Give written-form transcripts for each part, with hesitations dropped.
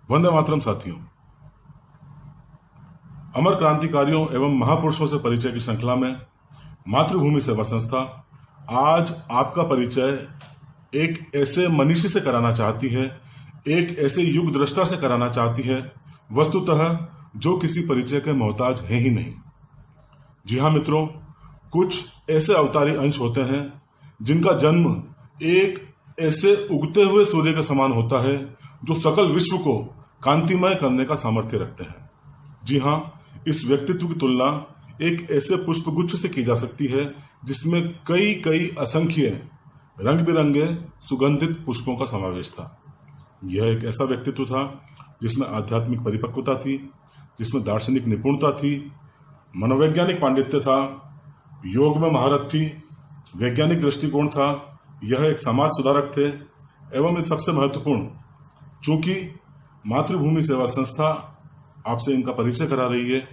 वंदे मातरम साथियों, अमर क्रांतिकारियों एवं महापुरुषों से परिचय की श्रृंखला में मातृभूमि सेवा संस्था आज आपका परिचय एक ऐसे मनीषी से कराना चाहती है, एक ऐसे युग दृष्टा से कराना चाहती है, वस्तुतः जो किसी परिचय के मोहताज है ही नहीं। जी हाँ मित्रों, कुछ ऐसे अवतारी अंश होते हैं जिनका जन्म एक ऐसे उगते हुए सूर्य के समान होता है जो सकल विश्व को कांतिमय करने का सामर्थ्य रखते हैं। जी हाँ, इस व्यक्तित्व की तुलना एक ऐसे पुष्पगुच्छ से की जा सकती है जिसमें कई कई असंख्य रंग बिरंगे सुगंधित पुष्पों का समावेश था। यह एक ऐसा व्यक्तित्व था जिसमें आध्यात्मिक परिपक्वता थी, जिसमें दार्शनिक निपुणता थी, मनोवैज्ञानिक पांडित्य था, योग में महारत थी, वैज्ञानिक दृष्टिकोण था। यह एक समाज सुधारक थे एवं इस सबसे महत्वपूर्ण, चूंकि मातृभूमि सेवा संस्था आपसे इनका परिचय करा रही है,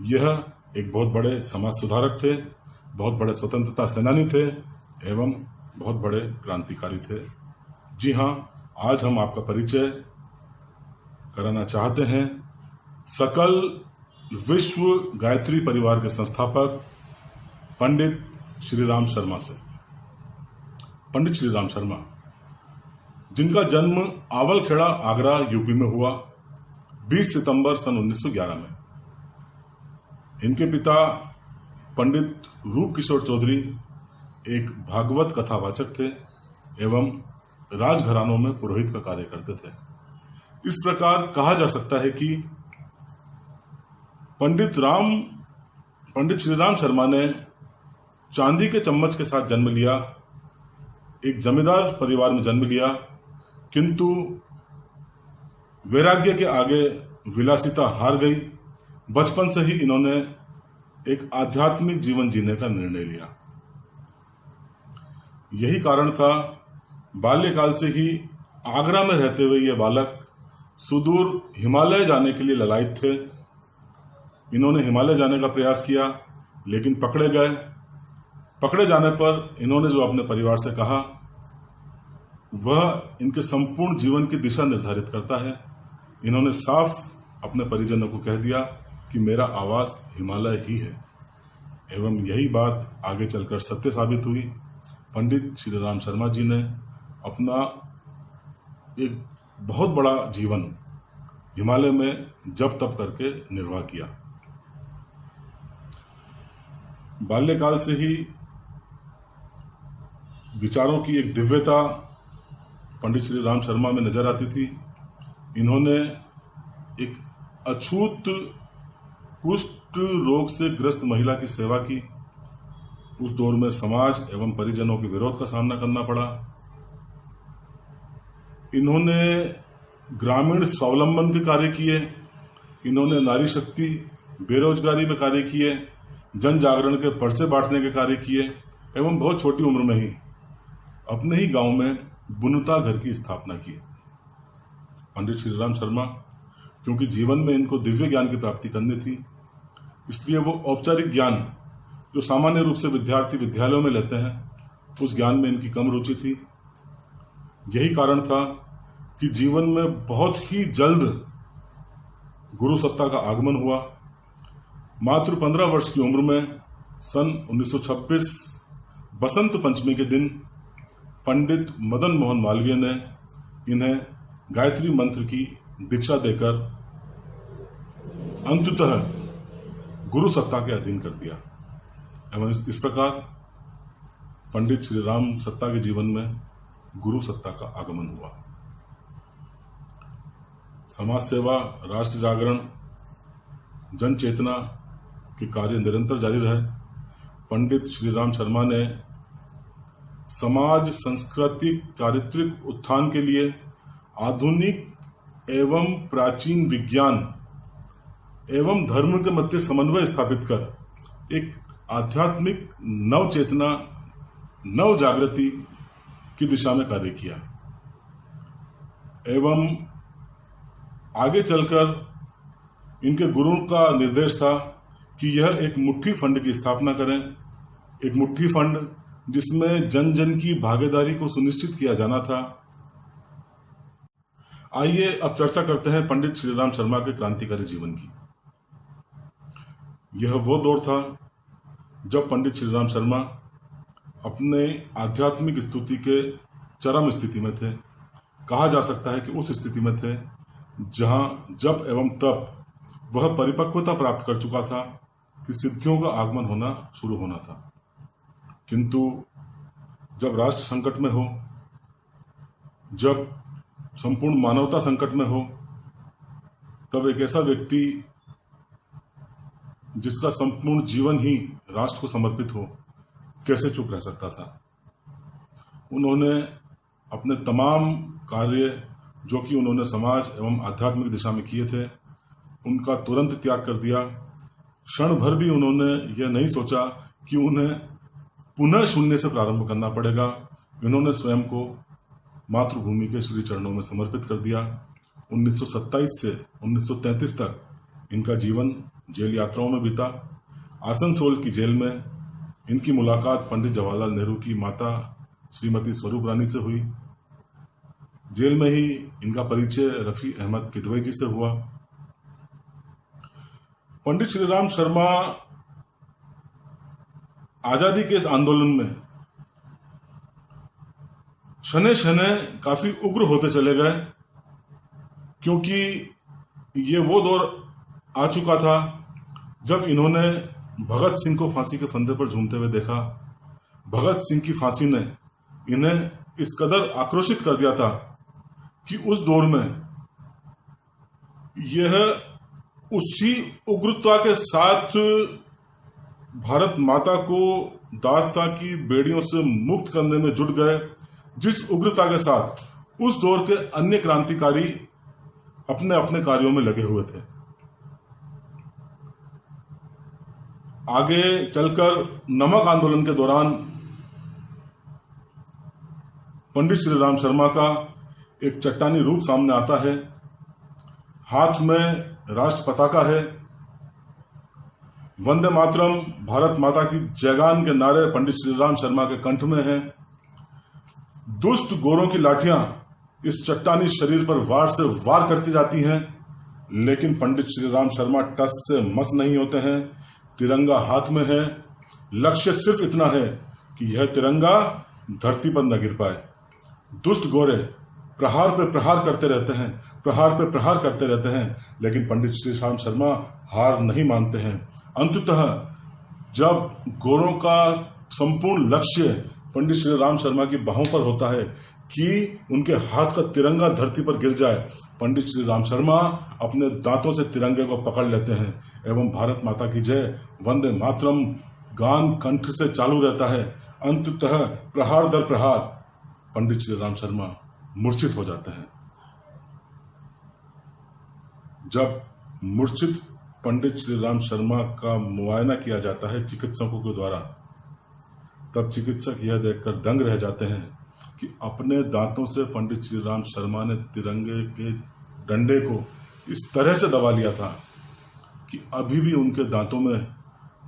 यह एक बहुत बड़े समाज सुधारक थे, बहुत बड़े स्वतंत्रता सेनानी थे एवं बहुत बड़े क्रांतिकारी थे। जी हाँ, आज हम आपका परिचय कराना चाहते हैं सकल विश्व गायत्री परिवार के संस्थापक पंडित श्री राम शर्मा से। पंडित श्री राम शर्मा, जिनका जन्म आवलखेड़ा आगरा यूपी में हुआ 20 सितंबर सन 1911 में। इनके पिता पंडित रूप किशोर चौधरी एक भागवत कथावाचक थे एवं राजघरानों में पुरोहित का कार्य करते थे। इस प्रकार कहा जा सकता है कि पंडित श्री राम शर्मा ने चांदी के चम्मच के साथ जन्म लिया, एक जमींदार परिवार में जन्म लिया, किंतु वैराग्य के आगे विलासिता हार गई। बचपन से ही इन्होंने एक आध्यात्मिक जीवन जीने का निर्णय लिया। यही कारण था बाल्यकाल से ही आगरा में रहते हुए ये बालक सुदूर हिमालय जाने के लिए ललायत थे। इन्होंने हिमालय जाने का प्रयास किया लेकिन पकड़े गए। पकड़े जाने पर इन्होंने जो अपने परिवार से कहा वह इनके संपूर्ण जीवन की दिशा निर्धारित करता है। इन्होंने साफ अपने परिजनों को कह दिया कि मेरा आवास हिमालय ही है एवं यही बात आगे चलकर सत्य साबित हुई। पंडित श्री राम शर्मा जी ने अपना एक बहुत बड़ा जीवन हिमालय में जप तप करके निर्वाह किया। बाल्यकाल से ही विचारों की एक दिव्यता पंडित श्री राम शर्मा में नजर आती थी। इन्होंने एक अछूत कुष्ठ रोग से ग्रस्त महिला की सेवा की। उस दौर में समाज एवं परिजनों के विरोध का सामना करना पड़ा। इन्होंने ग्रामीण स्वावलंबन के कार्य किए, इन्होंने नारी शक्ति बेरोजगारी में कार्य किए, जन जागरण के पर्चे बांटने के कार्य किए एवं बहुत छोटी उम्र में ही अपने ही गांव में बुनता घर की स्थापना की। पंडित श्री राम शर्मा, क्योंकि जीवन में इनको दिव्य ज्ञान की प्राप्ति करनी थी, इसलिए वो औपचारिक ज्ञान जो सामान्य रूप से विद्यार्थी विद्यालयों में लेते हैं, उस ज्ञान में इनकी कम रुचि थी। यही कारण था कि जीवन में बहुत ही जल्द गुरु सत्ता का आगमन हुआ। मात्र 15 वर्ष की उम्र में सन 1926 बसंत पंचमी के दिन पंडित मदन मोहन मालवीय ने इन्हें गायत्री मंत्र की दीक्षा देकर अंततः गुरु सत्ता के अधीन कर दिया एवं इस प्रकार पंडित श्री राम सत्ता के जीवन में गुरु सत्ता का आगमन हुआ। समाज सेवा, राष्ट्र जागरण, जन चेतना के कार्य निरंतर जारी रहे। पंडित श्री राम शर्मा ने समाज, सांस्कृतिक, चारित्रिक उत्थान के लिए आधुनिक एवं प्राचीन विज्ञान एवं धर्म के मध्य समन्वय स्थापित कर एक आध्यात्मिक नव चेतना, नव जागृति की दिशा में कार्य किया एवं आगे चलकर इनके गुरु का निर्देश था कि यह एक मुट्ठी फंड की स्थापना करें। एक मुट्ठी फंड जिसमें जन जन की भागीदारी को सुनिश्चित किया जाना था। आइए अब चर्चा करते हैं पंडित श्रीराम शर्मा के क्रांतिकारी जीवन की। यह वो दौर था जब पंडित श्रीराम शर्मा अपने आध्यात्मिक स्तुति के चरम स्थिति में थे। कहा जा सकता है कि उस स्थिति में थे जहां जब एवं तब वह परिपक्वता प्राप्त कर चुका था कि सिद्धियों का आगमन होना शुरू होना था। किंतु जब राष्ट्र संकट में हो, जब संपूर्ण मानवता संकट में हो, तब एक ऐसा व्यक्ति जिसका संपूर्ण जीवन ही राष्ट्र को समर्पित हो, कैसे चुप रह सकता था। उन्होंने अपने तमाम कार्य जो कि उन्होंने समाज एवं आध्यात्मिक दिशा में किए थे, उनका तुरंत त्याग कर दिया। क्षण भर भी उन्होंने यह नहीं सोचा कि उन्हें पुनः शून्य से प्रारंभ करना पड़ेगा। इन्होंने स्वयं को मातृभूमि के श्री चरणों में समर्पित कर दिया। 1927 से 1933 तक इनका जीवन जेल यात्राओं में बीता। आसनसोल की जेल में इनकी मुलाकात पंडित जवाहरलाल नेहरू की माता श्रीमती स्वरूप रानी से हुई। जेल में ही इनका परिचय रफी अहमद किदवई जी से हुआ। पंडित श्रीराम शर्मा आजादी के इस आंदोलन में शने शने काफी उग्र होते चले गए, क्योंकि ये वो दौर आ चुका था जब इन्होंने भगत सिंह को फांसी के फंदे पर झूमते हुए देखा। भगत सिंह की फांसी ने इन्हें इस कदर आक्रोशित कर दिया था कि उस दौर में यह उसी उग्रता के साथ भारत माता को दासता की बेड़ियों से मुक्त करने में जुट गए, जिस उग्रता के साथ उस दौर के अन्य क्रांतिकारी अपने अपने कार्यों में लगे हुए थे। आगे चलकर नमक आंदोलन के दौरान पंडित श्रीराम शर्मा का एक चट्टानी रूप सामने आता है। हाथ में राष्ट्र पताका है। वंदे मातरम, भारत माता की जयगान के नारे पंडित श्रीराम शर्मा के कंठ में हैं। दुष्ट गोरों की लाठियां इस चट्टानी शरीर पर वार से वार करती जाती हैं, लेकिन पंडित श्रीराम शर्मा टस से मस नहीं होते हैं। तिरंगा हाथ में है। लक्ष्य सिर्फ इतना है कि यह तिरंगा धरती पर न गिर पाए। दुष्ट गोरे प्रहार पे प्रहार करते रहते हैं, प्रहार पे प्रहार करते रहते हैं, लेकिन पंडित श्रीराम शर्मा हार नहीं मानते हैं। अंततः जब गोरों का संपूर्ण लक्ष्य पंडित श्रीराम शर्मा की बाहों पर होता है कि उनके हाथ का तिरंगा धरती पर गिर जाए, पंडित श्रीराम शर्मा अपने दांतों से तिरंगे को पकड़ लेते हैं एवं भारत माता की जय, वंदे मातरम गान कंठ से चालू रहता है। अंततः प्रहार दर प्रहार पंडित श्रीराम शर्मा मूर्छित हो जाते हैं। जब मूर्छित पंडित श्रीराम शर्मा का मुआयना किया जाता है चिकित्सकों के द्वारा, तब चिकित्सक यह देखकर दंग रह जाते हैं कि अपने दांतों से पंडित श्रीराम शर्मा ने तिरंगे के डंडे को इस तरह से दबा लिया था कि अभी भी उनके दांतों में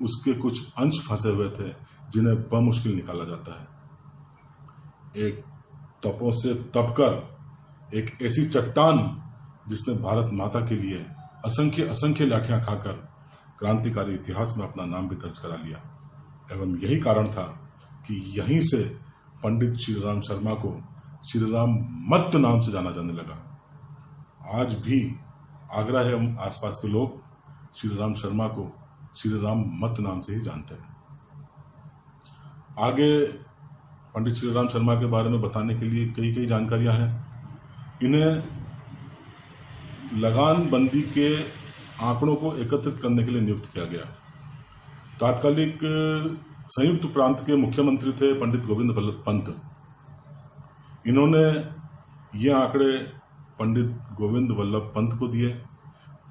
उसके कुछ अंश फंसे हुए थे, जिन्हें बमुश्किल निकाला जाता है। एक तपों से तपकर एक ऐसी चट्टान जिसने भारत माता के लिए असंख्य असंख्य लाठियां खाकर क्रांतिकारी इतिहास में अपना नाम भी दर्ज करा लिया। एवं यही कारण था कि यहीं से पंडित श्रीराम शर्मा को श्रीराम मत नाम से जाना जाने लगा। आज भी आगरा एवं आसपास के लोग श्रीराम शर्मा को श्रीराम मत नाम से ही जानते हैं। आगे पंडित श्रीराम शर्मा के बारे में बताने के लिए कई कई जानकारियां हैं। इन्हें लगान बंदी के आंकड़ों को एकत्रित करने के लिए नियुक्त किया गया। तात्कालिक संयुक्त प्रांत के मुख्यमंत्री थे पंडित गोविंद वल्लभ पंत। इन्होंने ये आंकड़े पंडित गोविंद वल्लभ पंत को दिए।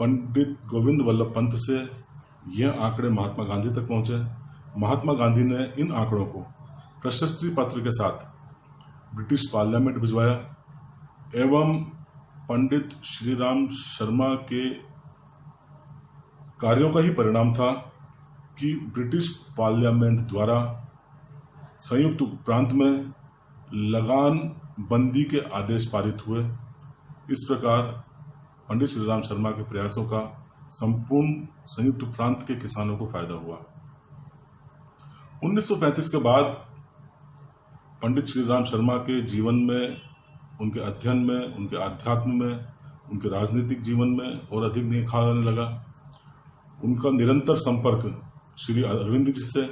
पंडित गोविंद वल्लभ पंत से यह आंकड़े महात्मा गांधी तक पहुंचे। महात्मा गांधी ने इन आंकड़ों को प्रशस्ति पत्र के साथ ब्रिटिश पार्लियामेंट भिजवाया एवं पंडित श्रीराम शर्मा के कार्यों का ही परिणाम था कि ब्रिटिश पार्लियामेंट द्वारा संयुक्त प्रांत में लगान बंदी के आदेश पारित हुए इस प्रकार पंडित श्री राम शर्मा के प्रयासों का संपूर्ण संयुक्त प्रांत के किसानों को फायदा हुआ। 1935 के बाद पंडित श्री राम शर्मा के जीवन में, उनके अध्ययन में, उनके अध्यात्म में, उनके राजनीतिक जीवन में और अधिक निखार आने लगा। उनका निरंतर संपर्क श्री अरविंद जी से,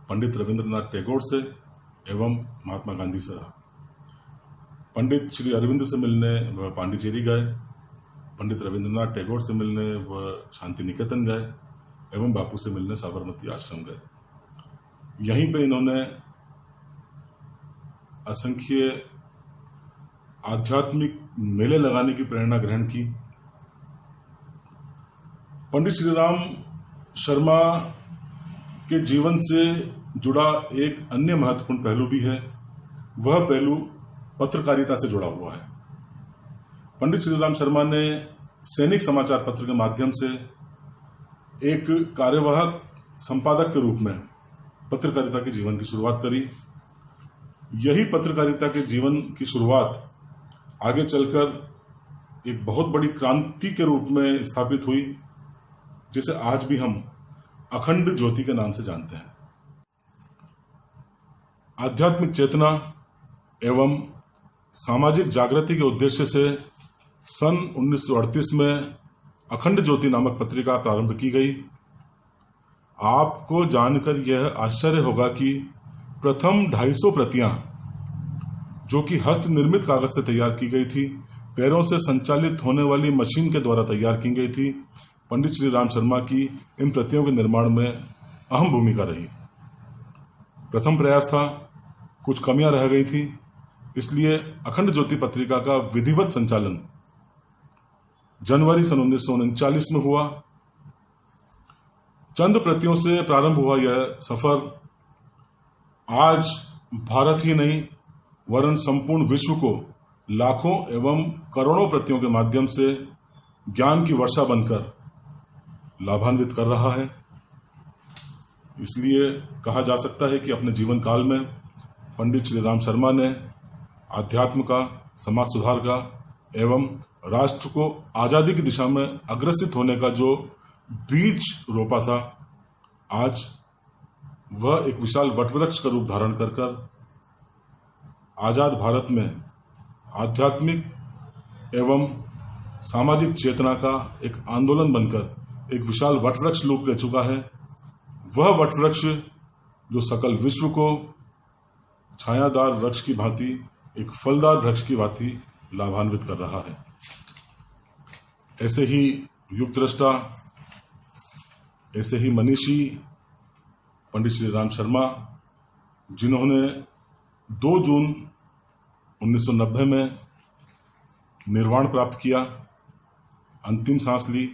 पंडित रविंद्रनाथ टैगोर से एवं महात्मा गांधी से रहा। पंडित श्री अरविंद से मिलने वह पांडिचेरी गए, पंडित रविंद्रनाथ टैगोर से मिलने वह शांति निकेतन गए एवं बापू से मिलने साबरमती आश्रम गए। यहीं पे इन्होंने असंख्य आध्यात्मिक मेले लगाने की प्रेरणा ग्रहण की। पंडित श्री राम शर्मा के जीवन से जुड़ा एक अन्य महत्वपूर्ण पहलू भी है। वह पहलू पत्रकारिता से जुड़ा हुआ है। पंडित श्री राम शर्मा ने सैनिक समाचार पत्र के माध्यम से एक कार्यवाहक संपादक के रूप में पत्रकारिता के जीवन की शुरुआत करी। यही पत्रकारिता के जीवन की शुरुआत आगे चलकर एक बहुत बड़ी क्रांति के रूप में स्थापित हुई, जिसे आज भी हम अखंड ज्योति के नाम से जानते हैं। आध्यात्मिक चेतना एवं सामाजिक जागृति के उद्देश्य से सन 1938 में अखंड ज्योति नामक पत्रिका प्रारंभ की गई। आपको जानकर यह आश्चर्य होगा कि प्रथम 250 प्रतियां, जो कि हस्त निर्मित कागज से तैयार की गई थी, पैरों से संचालित होने वाली मशीन के द्वारा तैयार की गई थी। पंडित श्री राम शर्मा की इन प्रतियों के निर्माण में अहम भूमिका रही। प्रथम प्रयास था, कुछ कमियां रह गई थी, इसलिए अखंड ज्योति पत्रिका का विधिवत संचालन जनवरी सन 1939 में हुआ। चंद प्रतियों से प्रारंभ हुआ यह सफर आज भारत ही नहीं वरन संपूर्ण विश्व को लाखों एवं करोड़ों प्रतियों के माध्यम से ज्ञान की वर्षा बनकर लाभान्वित कर रहा है। इसलिए कहा जा सकता है कि अपने जीवन काल में पंडित श्री राम शर्मा ने अध्यात्म का, समाज सुधार का एवं राष्ट्र को आजादी की दिशा में अग्रसित होने का जो बीज रोपा था, आज वह एक विशाल वटवृक्ष का रूप धारण कर आजाद भारत में आध्यात्मिक एवं सामाजिक चेतना का एक आंदोलन बनकर एक विशाल वटवृक्ष रूप ले चुका है। वह वटवृक्ष जो सकल विश्व को छायादार वृक्ष की भांति, एक फलदार वृक्ष की भांति लाभान्वित कर रहा है। ऐसे ही युगदृष्टा, ऐसे ही मनीषी पंडित श्री राम शर्मा, जिन्होंने 2 जून 1990 में निर्वाण प्राप्त किया, अंतिम सांस ली।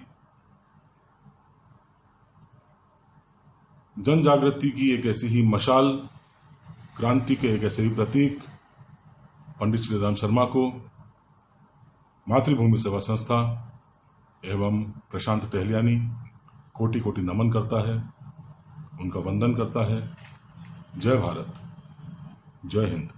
जन जागृति की एक ऐसी ही मशाल, क्रांति के एक ऐसे ही प्रतीक पंडित श्री राम शर्मा को मातृभूमि सेवा संस्था एवं प्रशांत टहलियानी कोटि कोटि नमन करता है, उनका वंदन करता है। जय भारत, जय हिंद।